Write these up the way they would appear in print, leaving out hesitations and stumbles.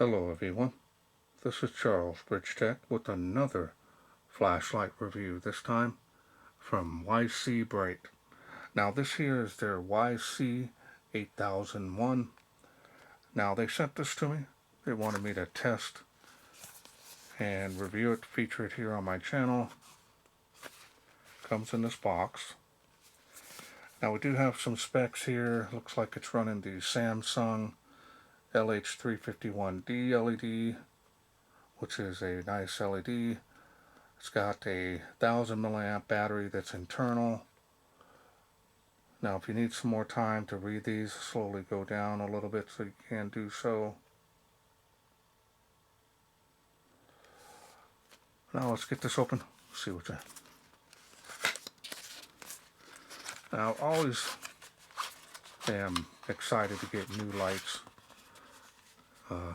Hello everyone, this is Charles BridgTec with another flashlight review, this time from Ycbright. Now this here is their YC8001. Now they sent this to me. They wanted me to test and review it, feature it here on my channel. Comes in this box. Now we do have some specs here. Looks like it's running the Samsung LH351D LED, which is a nice LED. It's got a 1000 milliamp battery that's internal. Now if you need some more time to read these, slowly go down a little bit so you can do so. Now let's get this open, see what's in. Now always am excited to get new lights,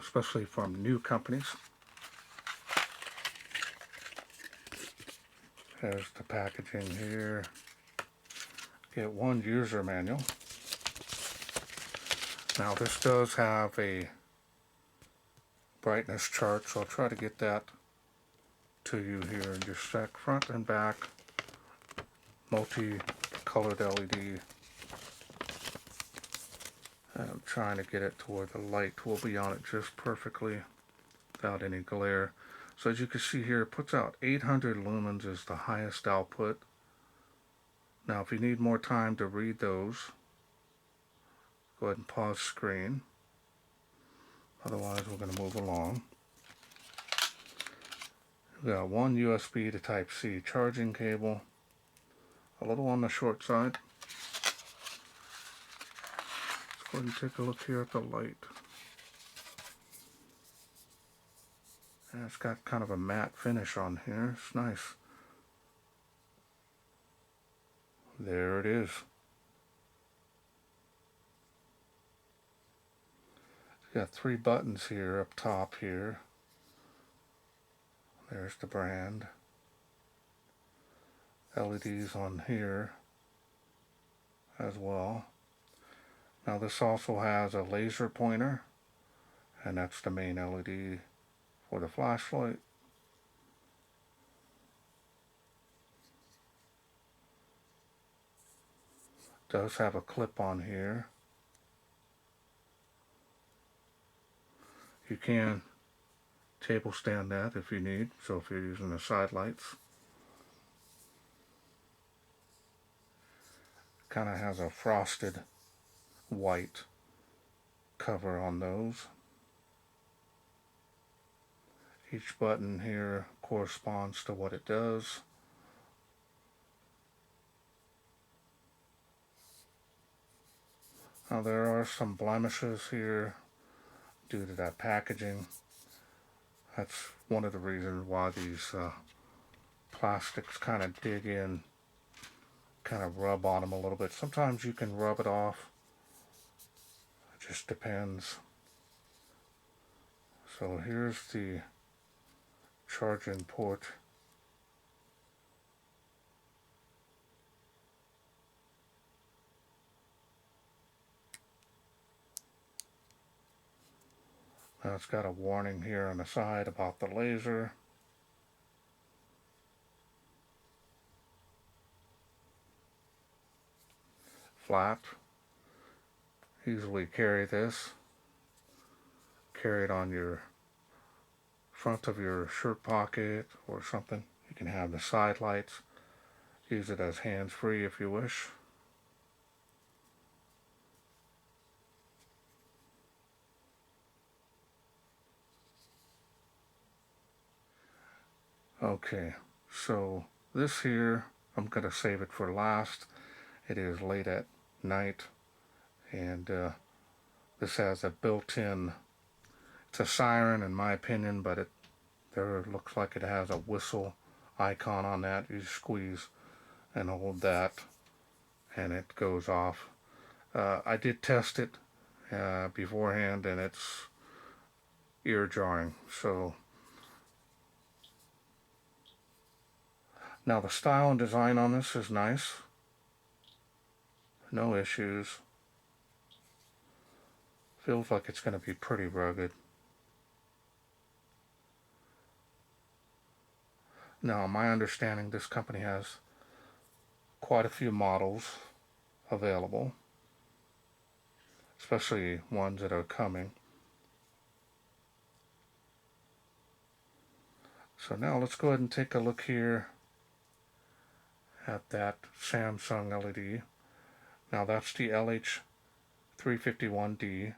especially from new companies. There's the packaging here. Get one user manual. Now this does have a brightness chart, so I'll try to get that to you here in just a sec. Front and back, multi-colored LED. I'm trying to get it to where the light will be on it just perfectly without any glare. So as you can see here, it puts out 800 lumens is the highest output. Now if you need more time to read those, go ahead and pause screen. Otherwise we're going to move along. We've got one USB to Type-C charging cable, a little on the short side. Let's go ahead and take a look here at the light. And it's got kind of a matte finish on here. It's nice. There it is. It's got 3 buttons here up top here. There's the brand. LEDs on here as well. Now this also has a laser pointer, and that's the main LED for the flashlight. Does have a clip on here. You can table stand that if you need, so if you're using the side lights. Kind of has a frosted white cover on those. Each button here corresponds to what it does. Now there are some blemishes here due to that packaging. That's one of the reasons why these plastics kind of dig in, kind of rub on them a little bit. Sometimes you can rub it off. It just depends. So here's the charging port. Now it's got a warning here on the side about the laser. Flap. Easily carry this. Carry it on your front of your shirt pocket or something. You can have the side lights. Use it as hands-free if you wish. Okay, so this here, I'm going to save it for last. It is late at night, and this has a built-in, it's a siren in my opinion, but there looks like it has a whistle icon on that. You squeeze and hold that, and it goes off. I did test it beforehand, and it's ear-jarring, so now the style and design on this is nice. No issues. Feels like it's going to be pretty rugged. Now, my understanding, this company has quite a few models available, especially ones that are coming. So now let's go ahead and take a look here at that Samsung LED. Now that's the LH351D.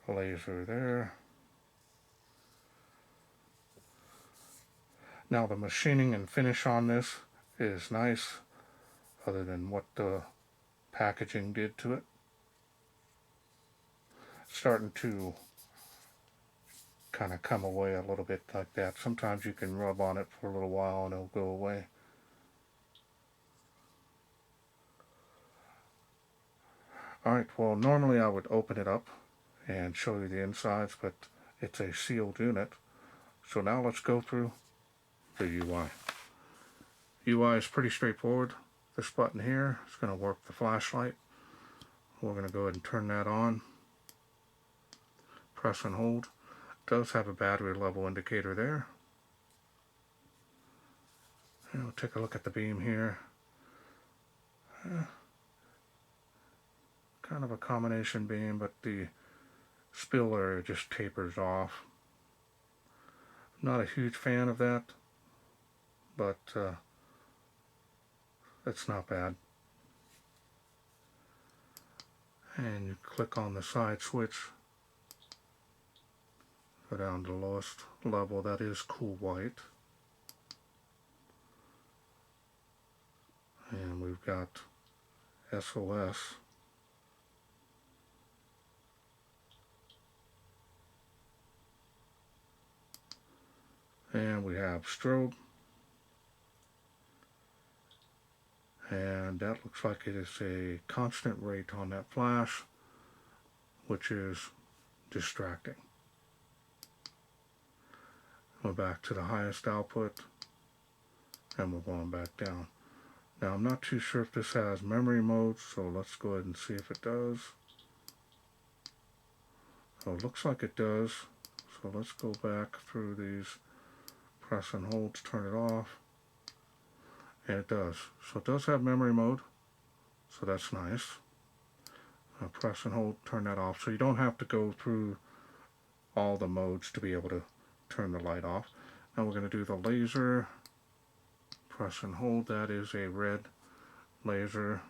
Laser there. Now the machining and finish on this is nice, other than what the packaging did to it. Starting to kind of come away a little bit like that. Sometimes you can rub on it for a little while and it'll go away. Alright, well normally I would open it up and show you the insides, but it's a sealed unit. So now let's go through the UI. UI is pretty straightforward. This button here is going to work the flashlight. We're going to go ahead and turn that on. Press and hold. It does have a battery level indicator there. And we'll take a look at the beam here. Kind of a combination beam, but the spiller just tapers off. Not a huge fan of that, but it's not bad. And you click on the side switch, go down to the lowest level, that is cool white. And we've got SOS. And we have strobe. And that looks like it is a constant rate on that flash, which is distracting. We're back to the highest output, and we're going back down. Now I'm not too sure if this has memory mode, so let's go ahead and see if it does. So it looks like it does. So let's go back through these, press and hold to turn it off. And it does. So it does have memory mode, so that's nice. Press and hold, turn that off. So you don't have to go through all the modes to be able to turn the light off. Now we're going to do the laser. Press and hold, that is a red laser.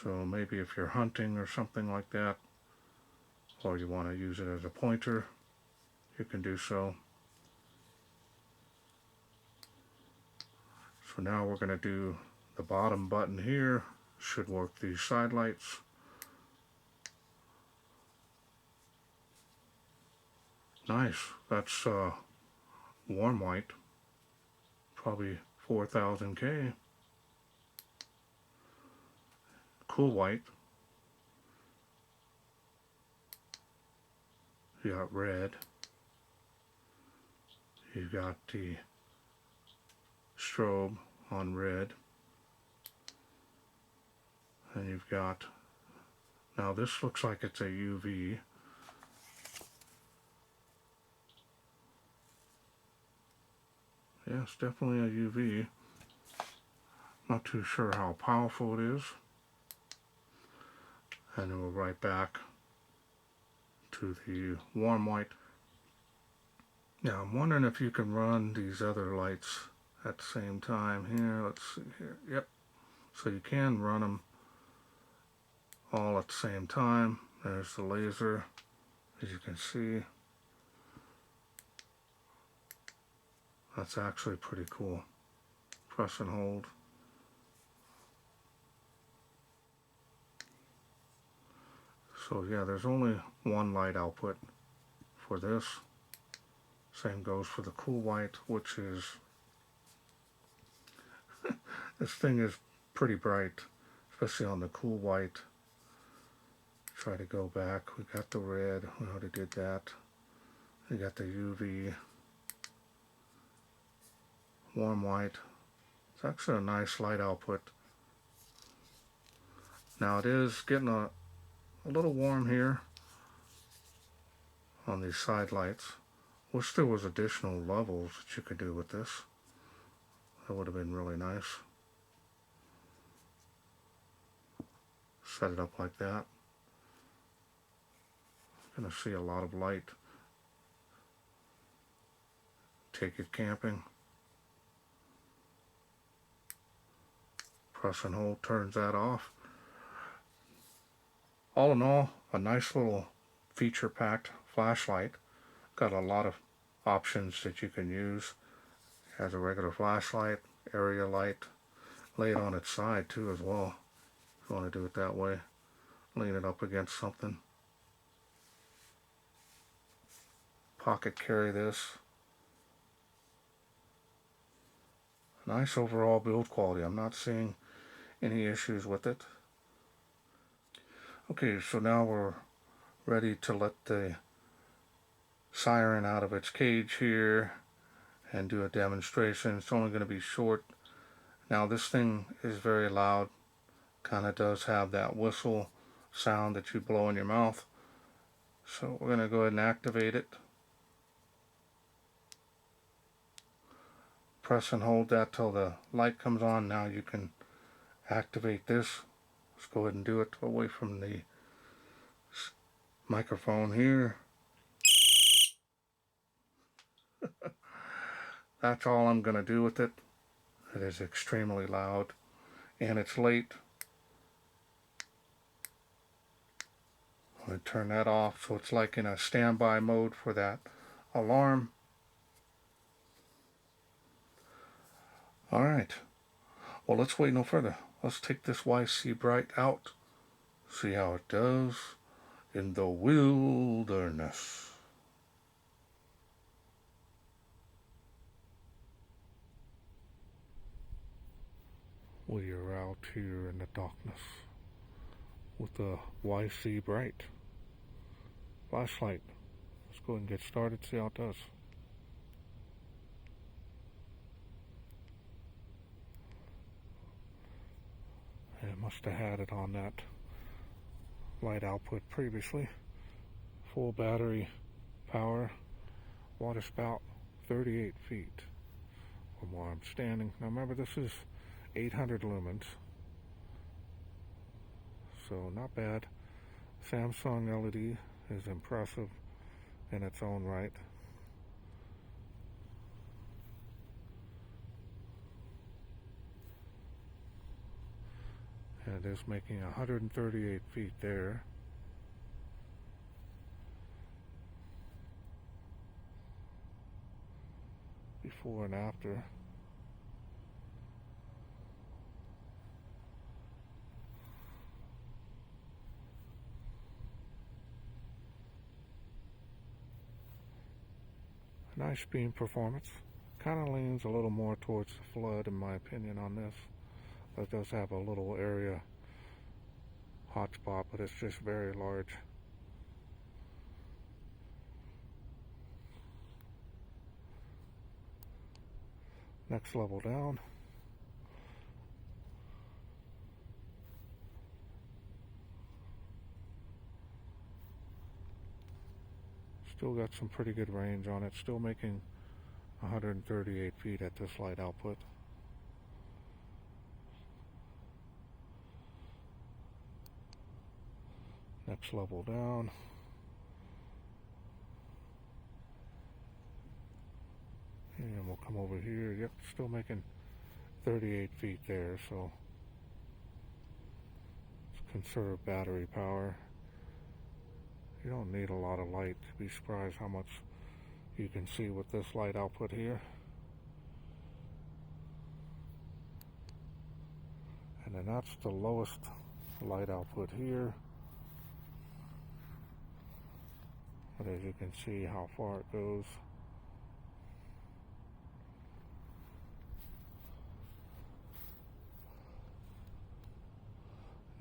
So maybe if you're hunting or something like that, or you want to use it as a pointer, you can do so. So now we're going to do the bottom button here. Should work these side lights. Nice. That's warm white. Probably 4000K. Cool white. You got red. You got the strobe on red. And you've got, now this looks like it's a UV. Yeah, it's definitely a UV. Not too sure how powerful it is. And then we're right back to the warm white. Now I'm wondering if you can run these other lights at the same time here. Let's see here. Yep. So you can run them all at the same time. There's the laser, as you can see. That's actually pretty cool. Press and hold. So yeah, there's only one light output for this. Same goes for the cool white, which is, this thing is pretty bright, especially on the cool white. Try to go back. We got the red. We already did that. We got the UV. warm white. It's actually a nice light output. Now it is getting a little warm here on these side lights. Wish there was additional levels that you could do with this. That would have been really nice. Set it up like that. Gonna see a lot of light. Take it camping. Press and hold turns that off. All in all, a nice little feature-packed flashlight. Got a lot of options that you can use as a regular flashlight, area light, lay it on its side too as well. If you want to do it that way, lean it up against something. Pocket carry this. Nice overall build quality. I'm not seeing any issues with it. Okay, so now we're ready to let the siren out of its cage here and do a demonstration. It's only going to be short. Now this thing is very loud. Kind of does have that whistle sound that you blow in your mouth. So we're going to go ahead and activate it. Press and hold that till the light comes on. Now you can activate this. Let's go ahead and do it away from the microphone here. That's all I'm going to do with it. It is extremely loud and it's late. I'm going to turn that off so it's like in a standby mode for that alarm. Alright, well, let's wait no further. Let's take this Ycbright out, see how it does in the wilderness. We are out here in the darkness with the Ycbright flashlight. Let's go ahead and get started, see how it does. It must have had it on that light output previously. Full battery power, water spout 38 feet from where I'm standing. Now remember, this is 800 lumens, so not bad. Samsung LED is impressive in its own right. And it is making 138 feet there. Before and after. Nice beam performance. Kind of leans a little more towards the flood in my opinion on this. It does have a little area hotspot, but it's just very large. Next level down. Still got some pretty good range on it. Still making 138 feet at this light output. Next level down. And we'll come over here. Yep, still making 38 feet there, so let's conserve battery power. You don't need a lot of light. To be surprised how much you can see with this light output here. And then that's the lowest light output here. But as you can see how far it goes.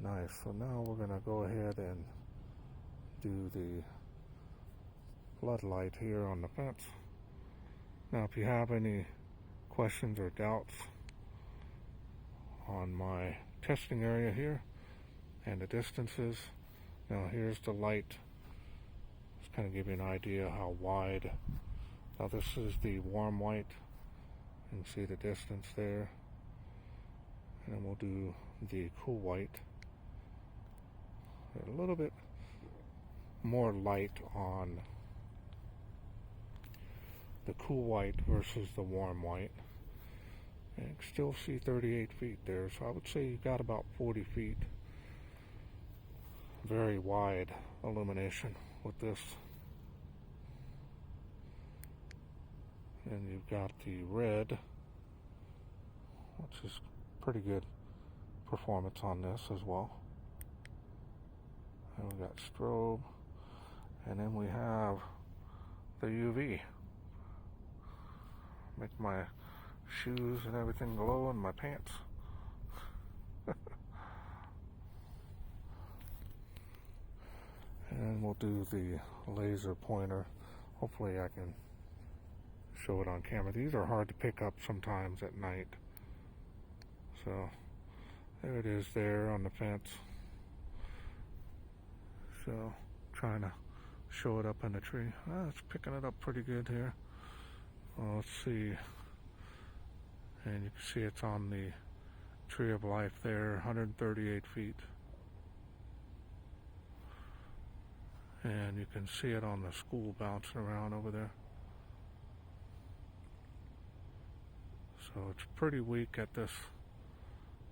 Nice, so now we're going to go ahead and do the floodlight here on the fence. Now if you have any questions or doubts on my testing area here and the distances. Now here's the light. Just kind of give you an idea how wide. Now this is the warm white. You can see the distance there. And then we'll do the cool white. A little bit more light on the cool white versus the warm white. And you can still see 38 feet there, so I would say you've got about 40 feet. Very wide illumination with this. And you've got the red, which is pretty good performance on this as well. And we got strobe, and then we have the UV. Make my shoes and everything glow in my pants. And we'll do the laser pointer. Hopefully I can show it on camera. These are hard to pick up sometimes at night. So there it is there on the fence. So trying to show it up in the tree. It's picking it up pretty good here. Well, let's see. And you can see it's on the tree of life there, 138 feet. And you can see it on the school bouncing around over there. So it's pretty weak at this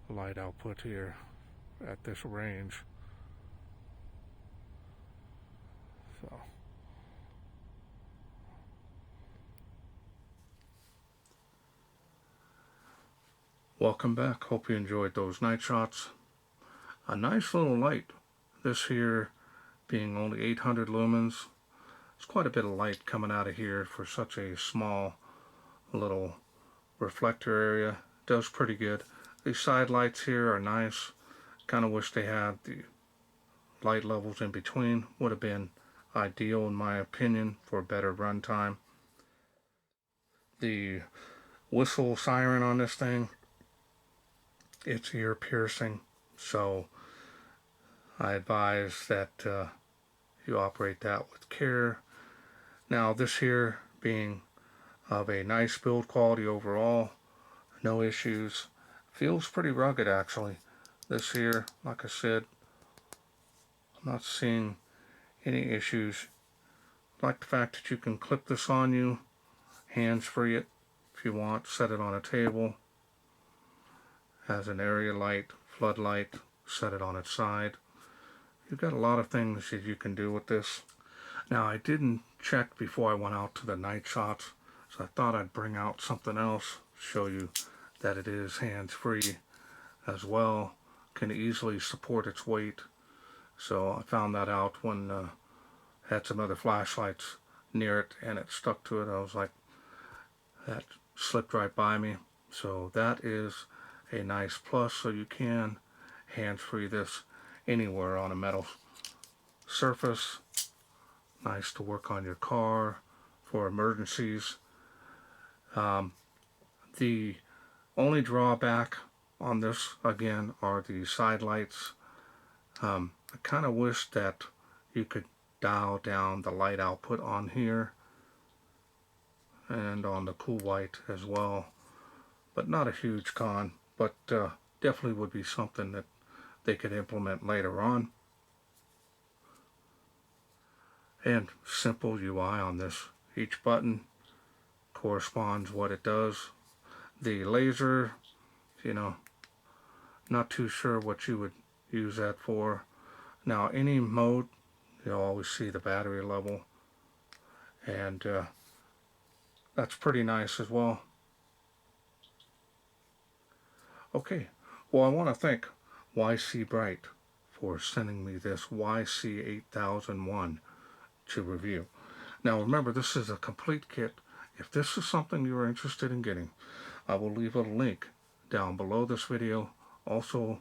light output here, at this range. So welcome back. Hope you enjoyed those night shots. A nice little light. This here being only 800 lumens. It's quite a bit of light coming out of here for such a small little reflector area. Does pretty good. These side lights here are nice. Kind of wish they had the light levels in between. Would have been ideal in my opinion for better run time. The whistle siren on this thing, it's ear piercing, so I advise that you operate that with care. Now this here being of a nice build quality overall, no issues, feels pretty rugged actually. This here, like I said, I'm not seeing any issues. I like the fact that you can clip this on you, hands free it if you want, set it on a table. Has an area light, floodlight, set it on its side. You've got a lot of things that you can do with this. Now I didn't check before I went out to the night shots, so I thought I'd bring out something else, show you that it is hands-free as well, can easily support its weight. So I found that out when had some other flashlights near it and it stuck to it. I was like, that slipped right by me. So that is a nice plus, so you can hands-free this anywhere on a metal surface. Nice to work on your car for emergencies. The only drawback on this again are the side lights. I kind of wish that you could dial down the light output on here and on the cool white as well, but not a huge con, but definitely would be something that they could implement later on. And simple UI on this. Each button corresponds what it does. The laser, you know, not too sure what you would use that for. Now any mode, you'll always see the battery level, and that's pretty nice as well. Okay, well I want to thank Ycbright for sending me this YC8001 to review. Now remember, this is a complete kit. If this is something you're interested in getting, I will leave a link down below this video. Also,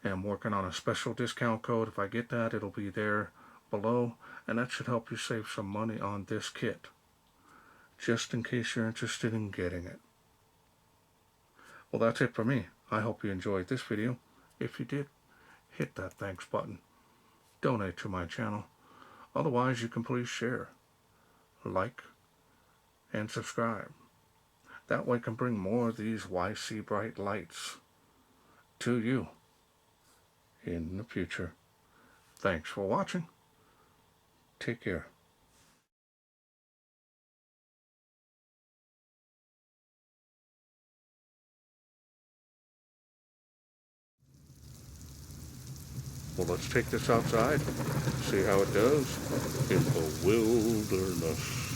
I'm working on a special discount code. If I get that, it'll be there below, and that should help you save some money on this kit, just in case you're interested in getting it. Well, that's it for me. I hope you enjoyed this video. If you did, hit that thanks button. Donate to my channel. Otherwise, you can please share, like, and subscribe. That way I can bring more of these Ycbright lights to you in the future. Thanks for watching. Take care. Well, let's take this outside, see how it does in the wilderness.